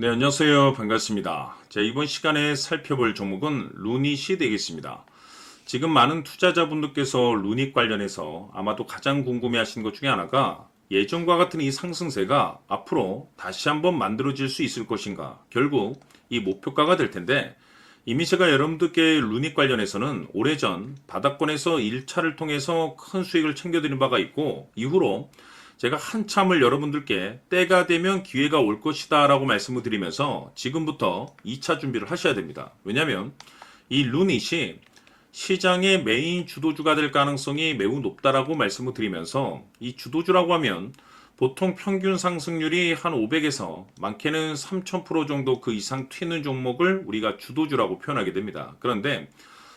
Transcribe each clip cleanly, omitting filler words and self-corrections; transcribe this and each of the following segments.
네, 안녕하세요. 반갑습니다. 자, 이번 시간에 살펴볼 종목은 루닛이 되겠습니다. 지금 많은 투자자분들께서 루닛 관련해서 아마도 가장 궁금해 하시는 것 중에 하나가 예전과 같은 이 상승세가 앞으로 다시 한번 만들어질 수 있을 것인가. 결국 이 목표가가 될 텐데 이미 제가 여러분들께 루닛 관련해서는 오래전 바닥권에서 1차를 통해서 큰 수익을 챙겨드린 바가 있고 이후로 제가 한참을 여러분들께 때가 되면 기회가 올 것이다 라고 말씀을 드리면서 지금부터 2차 준비를 하셔야 됩니다. 왜냐하면 이 루닛이 시장의 메인 주도주가 될 가능성이 매우 높다라고 말씀을 드리면서 이 주도주라고 하면 보통 평균 상승률이 한 500에서 많게는 3000% 정도 그 이상 튀는 종목을 우리가 주도주라고 표현하게 됩니다. 그런데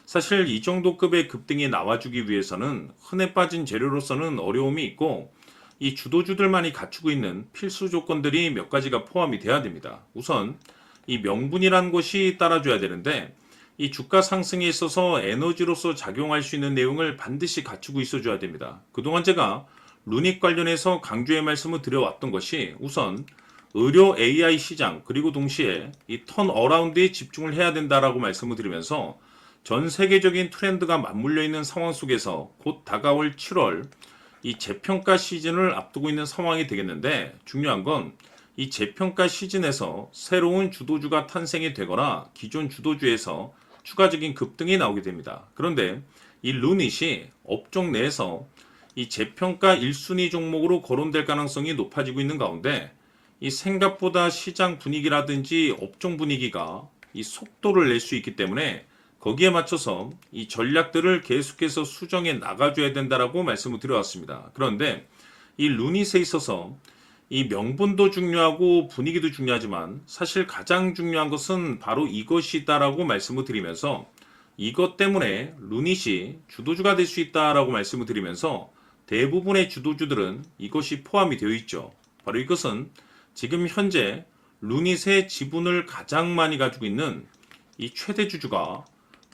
사실 이 정도 급의 급등이 나와주기 위해서는 흔해 빠진 재료로서는 어려움이 있고 이 주도주들만이 갖추고 있는 필수 조건들이 몇 가지가 포함이 돼야 됩니다. 우선 이 명분이라는 것이 따라줘야 되는데 이 주가 상승에 있어서 에너지로서 작용할 수 있는 내용을 반드시 갖추고 있어줘야 됩니다. 그동안 제가 루닛 관련해서 강조의 말씀을 드려왔던 것이 우선 의료 AI 시장 그리고 동시에 이 턴어라운드에 집중을 해야 된다라고 말씀을 드리면서 전 세계적인 트렌드가 맞물려 있는 상황 속에서 곧 다가올 7월 이 재평가 시즌을 앞두고 있는 상황이 되겠는데 중요한 건 이 재평가 시즌에서 새로운 주도주가 탄생이 되거나 기존 주도주에서 추가적인 급등이 나오게 됩니다. 그런데 이 루닛이 업종 내에서 이 재평가 1순위 종목으로 거론될 가능성이 높아지고 있는 가운데 이 생각보다 시장 분위기라든지 업종 분위기가 이 속도를 낼 수 있기 때문에 거기에 맞춰서 이 전략들을 계속해서 수정해 나가줘야 된다라고 말씀을 드려왔습니다. 그런데 이 루닛에 있어서 이 명분도 중요하고 분위기도 중요하지만 사실 가장 중요한 것은 바로 이것이다라고 말씀을 드리면서 이것 때문에 루닛이 주도주가 될 수 있다라고 말씀을 드리면서 대부분의 주도주들은 이것이 포함이 되어 있죠. 바로 이것은 지금 현재 루닛의 지분을 가장 많이 가지고 있는 이 최대 주주가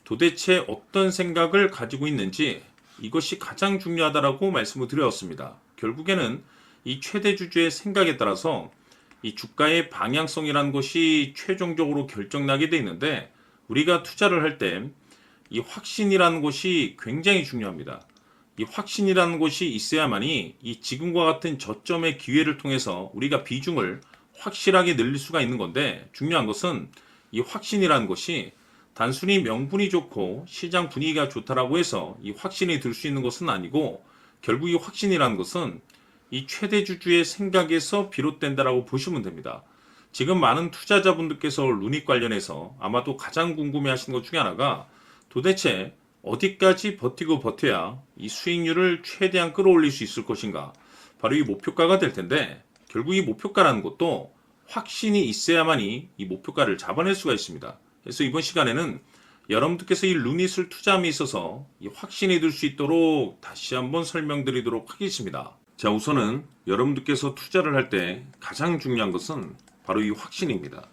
도대체 어떤 생각을 가지고 있는지 이것이 가장 중요하다라고 말씀을 드렸습니다. 결국에는 이 최대 주주의 생각에 따라서 이 주가의 방향성이라는 것이 최종적으로 결정나게 돼 있는데 우리가 투자를 할 때 이 확신이라는 것이 굉장히 중요합니다. 이 확신이라는 것이 있어야만이 이 지금과 같은 저점의 기회를 통해서 우리가 비중을 확실하게 늘릴 수가 있는 건데 중요한 것은 이 확신이라는 것이 단순히 명분이 좋고 시장 분위기가 좋다라고 해서 이 확신이 들 수 있는 것은 아니고 결국 이 확신이라는 것은 이 최대 주주의 생각에서 비롯된다라고 보시면 됩니다. 지금 많은 투자자분들께서 루닛 관련해서 아마도 가장 궁금해 하시는 것 중에 하나가 도대체 어디까지 버티고 버텨야 이 수익률을 최대한 끌어올릴 수 있을 것인가. 바로 이 목표가가 될 텐데 결국 이 목표가라는 것도 확신이 있어야만이 이 목표가를 잡아낼 수가 있습니다. 그래서 이번 시간에는 여러분들께서 이 루닛을 투자함에 있어서 이 확신이 들 수 있도록 다시 한번 설명드리도록 하겠습니다. 자, 우선은 여러분들께서 투자를 할 때 가장 중요한 것은 바로 이 확신입니다.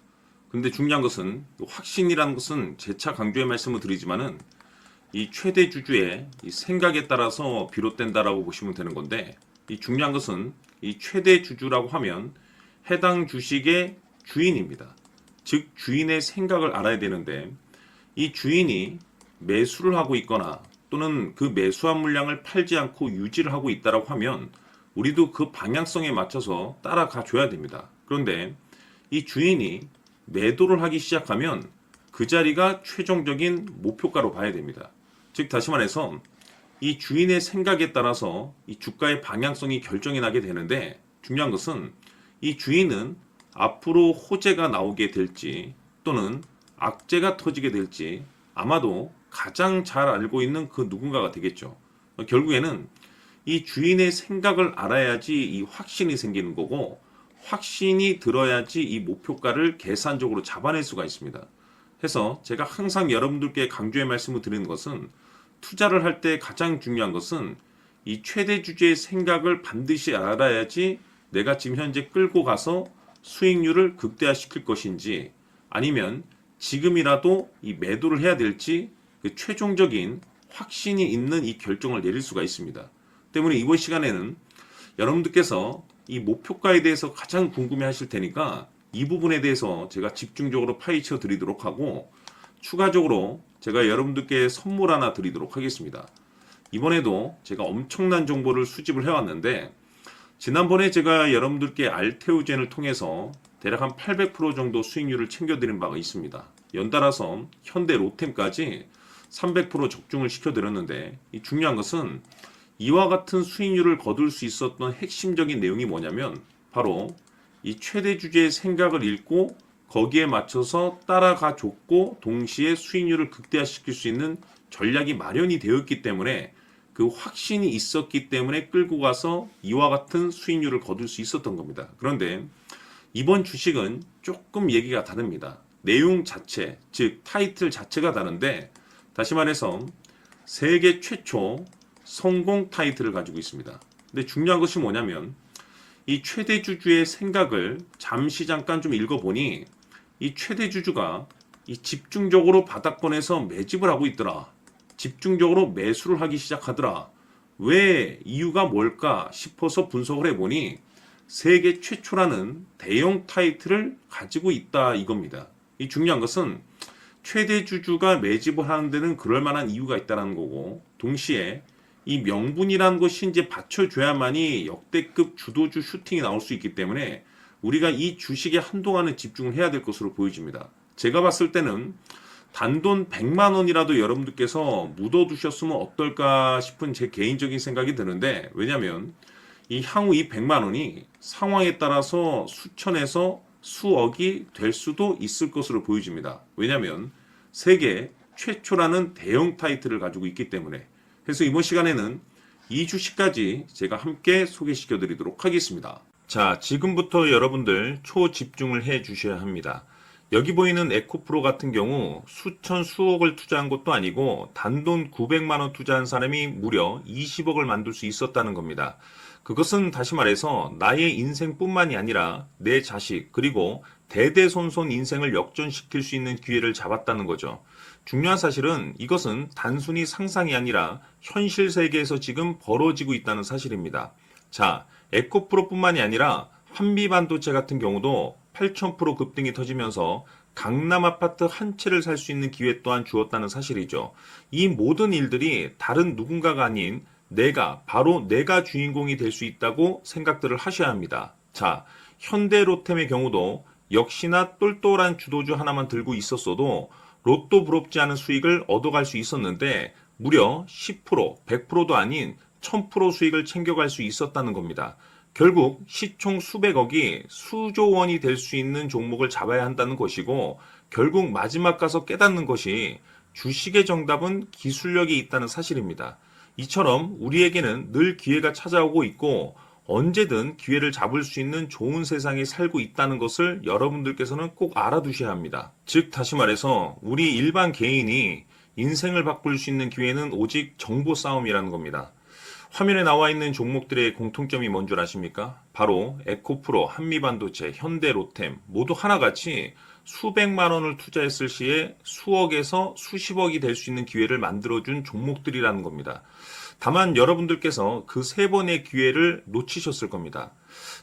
근데 중요한 것은 확신이라는 것은 재차 강조의 말씀을 드리지만은 이 최대 주주의 이 생각에 따라서 비롯된다라고 보시면 되는 건데 이 중요한 것은 이 최대 주주라고 하면 해당 주식의 주인입니다. 즉 주인의 생각을 알아야 되는데 이 주인이 매수를 하고 있거나 또는 그 매수한 물량을 팔지 않고 유지를 하고 있다라고 하면 우리도 그 방향성에 맞춰서 따라가 줘야 됩니다. 그런데 이 주인이 매도를 하기 시작하면 그 자리가 최종적인 목표가로 봐야 됩니다. 즉 다시 말해서 이 주인의 생각에 따라서 이 주가의 방향성이 결정이 나게 되는데 중요한 것은 이 주인은 앞으로 호재가 나오게 될지 또는 악재가 터지게 될지 아마도 가장 잘 알고 있는 그 누군가가 되겠죠. 결국에는 이 주인의 생각을 알아야지 이 확신이 생기는 거고 확신이 들어야지 이 목표가를 계산적으로 잡아낼 수가 있습니다. 해서 제가 항상 여러분들께 강조의 말씀을 드리는 것은 투자를 할 때 가장 중요한 것은 이 최대 주주의 생각을 반드시 알아야지 내가 지금 현재 끌고 가서 수익률을 극대화시킬 것인지 아니면 지금이라도 이 매도를 해야 될지 그 최종적인 확신이 있는 이 결정을 내릴 수가 있습니다. 때문에 이번 시간에는 여러분들께서 이 목표가에 대해서 가장 궁금해 하실 테니까 이 부분에 대해서 제가 집중적으로 파헤쳐 드리도록 하고, 추가적으로 제가 여러분들께 선물 하나 드리도록 하겠습니다. 이번에도 제가 엄청난 정보를 수집을 해왔는데, 지난번에 제가 여러분들께 알테오젠을 통해서 대략 한 800% 정도 수익률을 챙겨드린 바가 있습니다. 연달아서 현대 로템까지 300% 적중을 시켜드렸는데, 이 중요한 것은 이와 같은 수익률을 거둘 수 있었던 핵심적인 내용이 뭐냐면 바로 이 최대 주주의 생각을 읽고 거기에 맞춰서 따라가 줬고 동시에 수익률을 극대화시킬 수 있는 전략이 마련이 되었기 때문에, 그 확신이 있었기 때문에 끌고 가서 이와 같은 수익률을 거둘 수 있었던 겁니다. 그런데 이번 주식은 조금 얘기가 다릅니다. 내용 자체, 즉 타이틀 자체가 다른데, 다시 말해서 세계 최초 성공 타이틀을 가지고 있습니다. 근데 중요한 것이 뭐냐면 이 최대 주주의 생각을 잠시 잠깐 좀 읽어보니, 이 최대 주주가 이 집중적으로 바닥권에서 매집을 하고 있더라. 집중적으로 매수를 하기 시작하더라. 왜, 이유가 뭘까 싶어서 분석을 해보니 세계 최초라는 대형 타이틀을 가지고 있다 이겁니다. 이 중요한 것은 최대 주주가 매집을 하는 데는 그럴 만한 이유가 있다는 거고, 동시에 이 명분이라는 것이 이제 받쳐줘야만이 역대급 주도주 슈팅이 나올 수 있기 때문에 우리가 이 주식에 한동안은 집중을 해야 될 것으로 보여집니다. 제가 봤을 때는 단돈 100만 원이라도 여러분들께서 묻어두셨으면 어떨까 싶은 제 개인적인 생각이 드는데, 왜냐하면 이 향후 이 100만 원이 상황에 따라서 수천에서 수억이 될 수도 있을 것으로 보여집니다. 왜냐하면 세계 최초라는 대형 타이틀을 가지고 있기 때문에. 그래서 이번 시간에는 이 주식까지 제가 함께 소개시켜 드리도록 하겠습니다. 자, 지금부터 여러분들 초집중을 해 주셔야 합니다. 여기 보이는 에코프로 같은 경우 수천 수억을 투자한 것도 아니고 단돈 900만 원 투자한 사람이 무려 20억을 만들 수 있었다는 겁니다. 그것은 다시 말해서 나의 인생뿐만이 아니라 내 자식 그리고 대대손손 인생을 역전시킬 수 있는 기회를 잡았다는 거죠. 중요한 사실은 이것은 단순히 상상이 아니라 현실 세계에서 지금 벌어지고 있다는 사실입니다. 자, 에코프로뿐만이 아니라 한미반도체 같은 경우도 8,000% 급등이 터지면서 강남 아파트 한 채를 살 수 있는 기회 또한 주었다는 사실이죠. 이 모든 일들이 다른 누군가가 아닌 바로 내가 주인공이 될 수 있다고 생각들을 하셔야 합니다. 자, 현대로템의 경우도 역시나 똘똘한 주도주 하나만 들고 있었어도 로또 부럽지 않은 수익을 얻어갈 수 있었는데 무려 10%, 100%도 아닌 1000% 수익을 챙겨갈 수 있었다는 겁니다. 결국 시총 수백억이 수조 원이 될 수 있는 종목을 잡아야 한다는 것이고, 결국 마지막 가서 깨닫는 것이 주식의 정답은 기술력이 있다는 사실입니다. 이처럼 우리에게는 늘 기회가 찾아오고 있고 언제든 기회를 잡을 수 있는 좋은 세상에 살고 있다는 것을 여러분들께서는 꼭 알아두셔야 합니다. 즉 다시 말해서 우리 일반 개인이 인생을 바꿀 수 있는 기회는 오직 정보 싸움이라는 겁니다. 화면에 나와 있는 종목들의 공통점이 뭔 줄 아십니까? 바로 에코프로, 한미반도체, 현대로템 모두 하나같이 수백만 원을 투자했을 시에 수억에서 수십억이 될 수 있는 기회를 만들어준 종목들이라는 겁니다. 다만 여러분들께서 그 세 번의 기회를 놓치셨을 겁니다.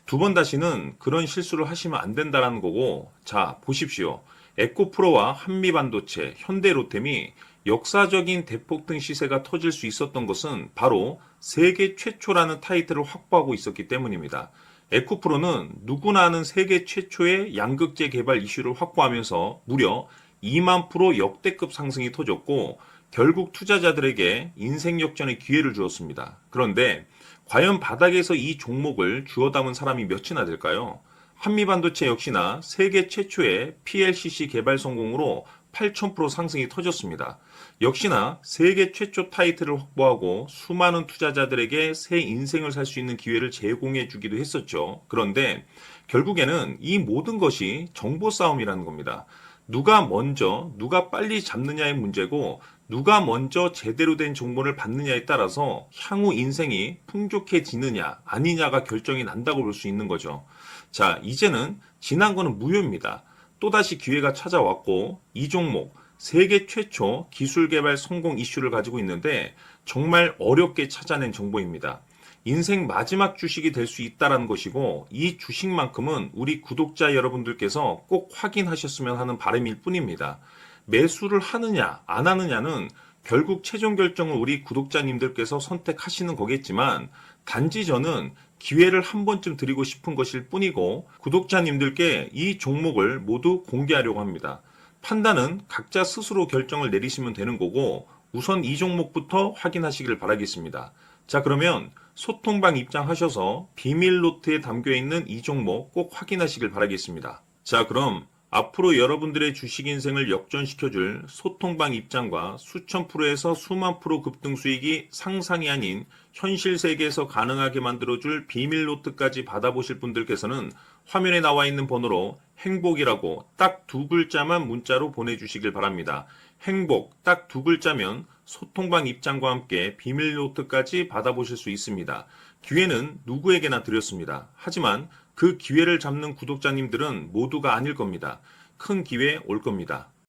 두 번 다시는 그런 실수를 하시면 안 된다는 거고, 자 보십시오. 에코프로와 한미반도체, 현대로템이 역사적인 대폭등 시세가 터질 수 있었던 것은 바로 세계 최초라는 타이틀을 확보하고 있었기 때문입니다. 에코프로는 누구나 아는 세계 최초의 양극재 개발 이슈를 확보하면서 무려 2만 프로 역대급 상승이 터졌고 결국 투자자들에게 인생 역전의 기회를 주었습니다. 그런데 과연 바닥에서 이 종목을 주워 담은 사람이 몇이나 될까요? 한미반도체 역시나 세계 최초의 PLCC 개발 성공으로 8,000% 상승이 터졌습니다. 역시나 세계 최초 타이틀을 확보하고 수많은 투자자들에게 새 인생을 살 수 있는 기회를 제공해 주기도 했었죠. 그런데 결국에는 이 모든 것이 정보 싸움이라는 겁니다. 누가 먼저, 누가 빨리 잡느냐의 문제고 누가 먼저 제대로 된 정보를 받느냐에 따라서 향후 인생이 풍족해지느냐 아니냐가 결정이 난다고 볼 수 있는 거죠. 자, 이제는 지난 거는 무효입니다. 또다시 기회가 찾아왔고 이 종목 세계 최초 기술 개발 성공 이슈를 가지고 있는데 정말 어렵게 찾아낸 정보입니다. 인생 마지막 주식이 될 수 있다라는 것이고 이 주식만큼은 우리 구독자 여러분들께서 꼭 확인하셨으면 하는 바람일 뿐입니다. 매수를 하느냐 안 하느냐는 결국 최종 결정을 우리 구독자님들께서 선택하시는 거겠지만 단지 저는 기회를 한 번쯤 드리고 싶은 것일 뿐이고 구독자님들께 이 종목을 모두 공개하려고 합니다. 판단은 각자 스스로 결정을 내리시면 되는 거고 우선 이 종목부터 확인하시길 바라겠습니다. 자, 그러면 소통방 입장하셔서 비밀 노트에 담겨 있는 이 종목 꼭 확인하시길 바라겠습니다. 자, 그럼 앞으로 여러분들의 주식 인생을 역전시켜줄 소통방 입장과 수천 프로에서 수만 프로 급등 수익이 상상이 아닌 현실 세계에서 가능하게 만들어줄 비밀 노트까지 받아보실 분들께서는 화면에 나와 있는 번호로 행복이라고 딱 두 글자만 문자로 보내주시길 바랍니다. 행복 딱 두 글자면 소통방 입장과 함께 비밀 노트까지 받아보실 수 있습니다. 기회는 누구에게나 드렸습니다. 하지만 그 기회를 잡는 구독자님들은 모두가 아닐 겁니다. 큰 기회 올 겁니다.